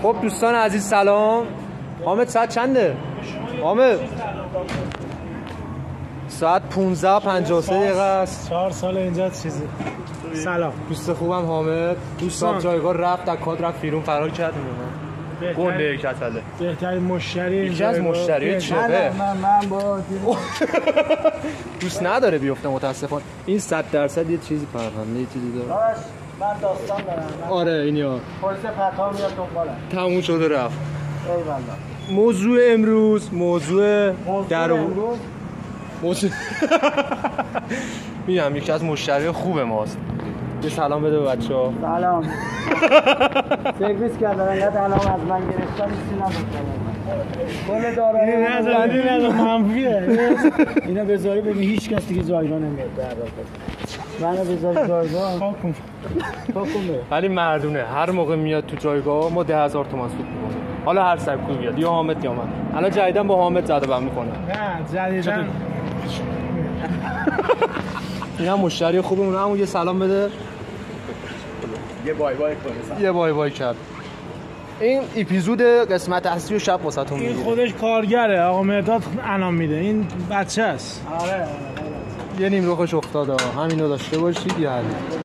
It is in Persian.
خب دوستان عزیز سلام. حامد ساعت چنده؟ حامد ساعت 15:53 دقیقه است. 4 سال اینجا چیزی. سلام دوست خوبم حامد. دوستان جایگاه رفت در کادر رفت بیرون فرار کرد. گنده کتله بهترین مشتری یکی از مشتری چقه من با دوست نداره بیفته متاسفانه. این 100% یه چیزی پرونده یه چیزی داره. من داستان دارم. آره اینیا پلیس پتا میاد دنبالم. تموم شده رفت. ایوالله. موضوع امروز موضوع میگم یکی از مشتری خوب ماست. یه سلام بده به بچه‌ها. سلام. سرویس کردن انقدر الان از من گرفتن چیزی نمی‌کنم. کل دارایی نه منفیه. اینا بذاری ببین هیچ کس دیگه جایگاه نمیاد در واقع. منو بذاری جایگاه. پاکم. ولی مردونه هر موقع میاد تو جایگاه ما 10,000 تومان سود می‌کنیم. حالا هر سبکی بیاد یا حامد یا من. الان جدیدن با حامد زده بهم می‌کنه. نه جدیدن اینا مشتری خوبمونه. همون یه سلام بده. یه بای بای کنه. یه بای بای کرد. این اپیزود قسمت اصلی و شب واسهتون میگیره. این خودش کارگره آقا مرداد انعام میده. این بچه است. آره. یه نیم رو خوش افتاده. همینو داشته باشید یه حل.